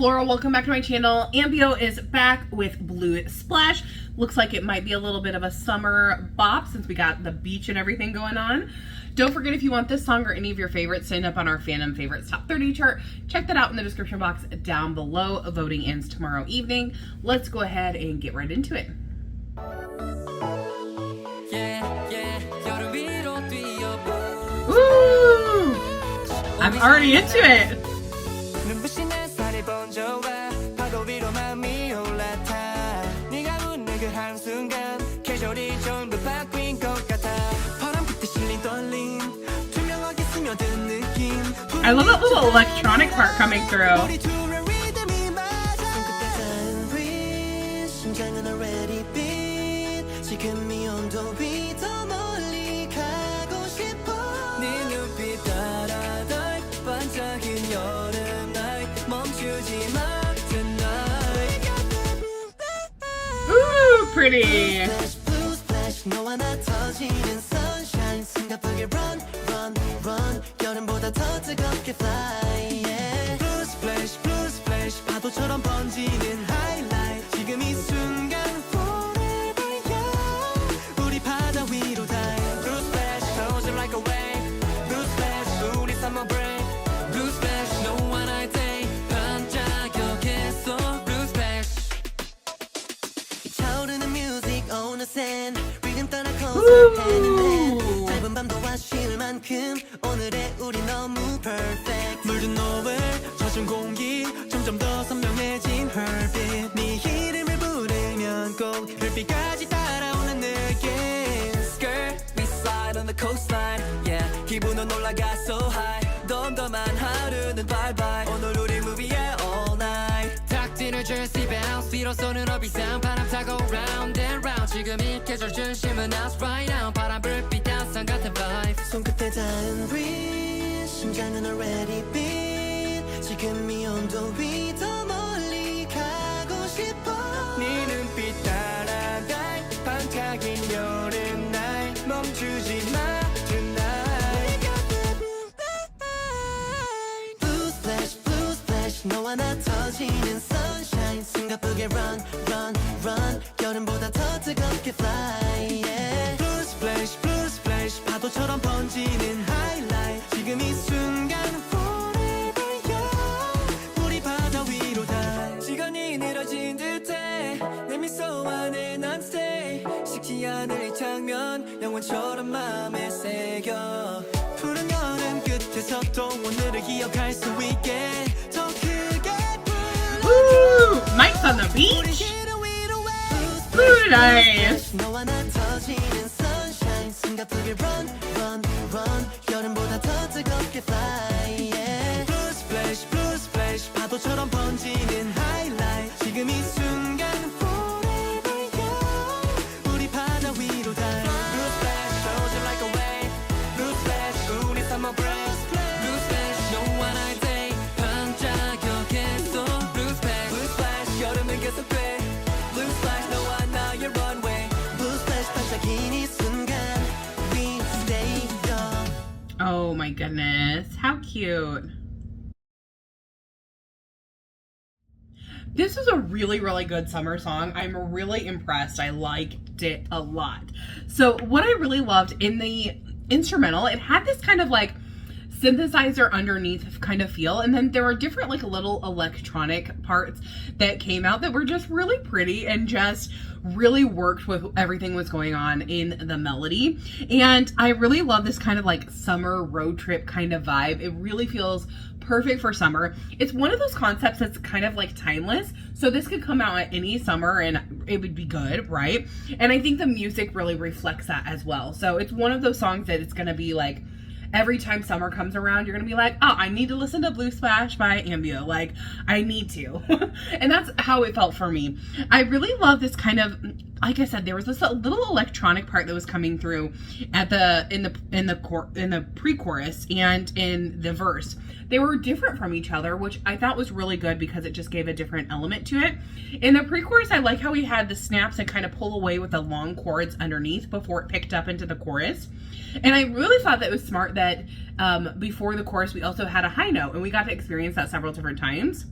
Laura, welcome back to my channel. AmbiO is back with Blue Splash. Looks like it might be a little bit of a summer bop since we got the beach and everything going on. Don't forget, if you want this song or any of your favorites, sign up on our Fandom Favorites Top 30 chart. Check that out in the description box down below. Voting ends tomorrow evening. Let's go ahead and get right into it. Woo! I'm already into it. I love that little electronic part coming through. Ooh, pretty. On the coastline, yeah. 기분은 올라가 so high. 덤덤한 하루는 bye bye. 오늘 우리 movie에 all night. 탁 뛰는 jersey bounce. 비로소는 어비상 바람 타고 round and round. 지금 이 계절 중심은 us right now. 바람 불빛 단상 같은 vibe. 손끝에 닿은 breeze. 심장은 already beat. 지금 이 온도 위 더 멀리 가고 싶어. 네 눈빛 따라가 반짝인 여름 날 멈추지 마 tonight. Blue splash, blue splash. 너와 나 터지는 sunshine. 숨가쁘게 run, run, run. 여름보다 더 뜨겁게 fly, yeah. Blue splash, blue splash. 파도처럼 번지는 highlight. 지금 이 순간 forever young. 우리 바다 위로 다 시간이 느려진 듯해. 내 미소 안에 난 stay. 식지 않을 이 장면 영원처럼 맘에 새겨. 푸른 여름 끝에서 또 오늘을 기억할 수 있게 더 크게 Woo! Mike's on the beach. Ooh, nice. 너와 나 터지는 sunshine. 숨가쁘게 run, run, run. 여름보다 더 뜨겁게 fly, yeah. Blue splash, blue splash. 파도처럼 번지는 highlight. 지금 이 순간 forever young. 우리 바다 위로 다 Blue splash, shows you like a wave. Blue splash, 우리 summer breeze. Blue splash, 너와 나의 day. 반짝여겠어. Blue splash, blue splash. 여름은 계속돼. Blue splash, 너와 나의 runway. Blue splash, 반짝인 이 순간 we stay young. Oh my goodness, how cute. This was a really, really good summer song. I'm really impressed. I liked it a lot. So what I really loved in the instrumental, it had this kind of like synthesizer underneath kind of feel, and then there were different like little electronic parts that came out that were just really pretty and just really worked with everything was going on in the melody. And I really love this kind of like summer road trip kind of vibe. It really feels perfect for summer. It's one of those concepts that's kind of like timeless, so this could come out at any summer and it would be good, right? And I think the music really reflects that as well. So it's one of those songs that it's gonna be like every time summer comes around, you're gonna be like, oh, I need to listen to Blue Splash by AmbiO. Like, I need to. And that's how it felt for me. I really love this kind of, like I said, there was this little electronic part that was coming through at in the pre-chorus and in the verse. They were different from each other, which I thought was really good because it just gave a different element to it. In the pre-chorus, I like how we had the snaps that kind of pull away with the long chords underneath before it picked up into the chorus. And I really thought that it was smart that before the chorus, we also had a high note, and we got to experience that several different times.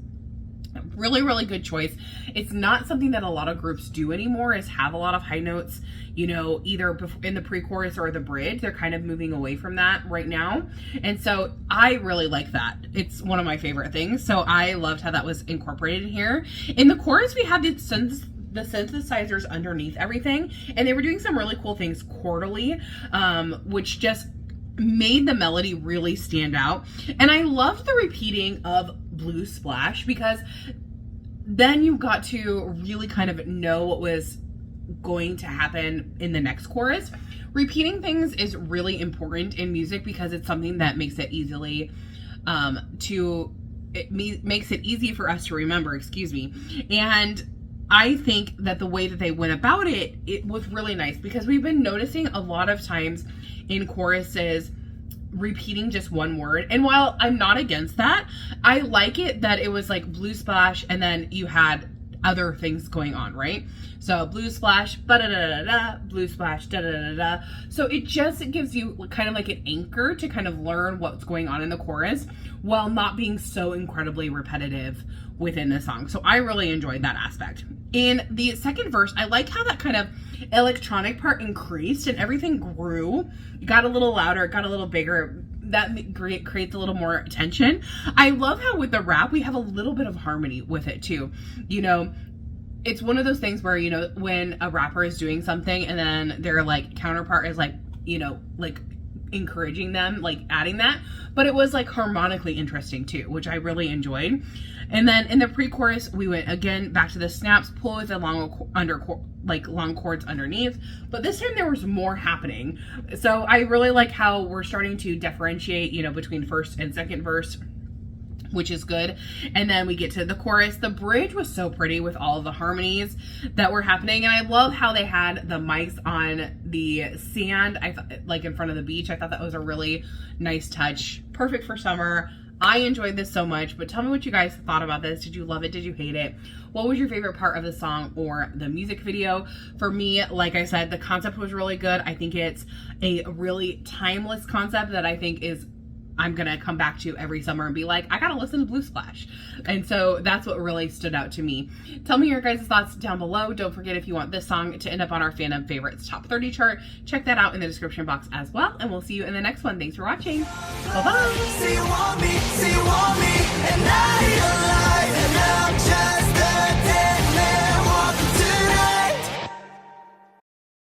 Really, really good choice. It's not something that a lot of groups do anymore, is have a lot of high notes, you know, either in the pre-chorus or the bridge. They're kind of moving away from that right now. And so I really like that. It's one of my favorite things. So I loved how that was incorporated here. In the chorus, we had the synthesizers underneath everything, and they were doing some really cool things quarterly, which just made the melody really stand out. And I loved the repeating of Blue Splash, because then you got to really kind of know what was going to happen in the next chorus. Repeating things is really important in music because it's something that makes it makes it easy for us to remember, and I think that the way that they went about it, it was really nice, because we've been noticing a lot of times in choruses repeating just one word. And while I'm not against that, I like it that it was like Blue Splash and then you had other things going on, right? So Blue Splash, ba-da-da-da-da, Blue Splash, da-da-da-da. So it just gives you kind of like an anchor to kind of learn what's going on in the chorus while not being so incredibly repetitive within the song. So I really enjoyed that aspect. In the second verse, I like how that kind of electronic part increased and everything grew. It got a little louder, it got a little bigger. That creates a little more tension. I love how with the rap, we have a little bit of harmony with it too. You know, it's one of those things where, you know, when a rapper is doing something and then their like counterpart is like, you know, like encouraging them, like adding that, but it was like harmonically interesting too, which I really enjoyed. And then in the pre-chorus, we went again back to the snaps, pull with the long chords underneath, but this time there was more happening. So I really like how we're starting to differentiate, you know, between first and second verse, which is good. And then we get to the chorus. The bridge was so pretty with all of the harmonies that were happening. And I love how they had the mics on the sand, I thought, like in front of the beach. I thought that was a really nice touch. Perfect for summer. I enjoyed this so much, but tell me what you guys thought about this. Did you love it? Did you hate it? What was your favorite part of the song or the music video? For me, like I said, the concept was really good. I think it's a really timeless concept that I think is I'm going to come back to every summer and be like, I got to listen to Blue Splash. And so that's what really stood out to me. Tell me your guys' thoughts down below. Don't forget, if you want this song to end up on our Fandom Favorites Top 30 chart, check that out in the description box as well. And we'll see you in the next one. Thanks for watching. Bye-bye.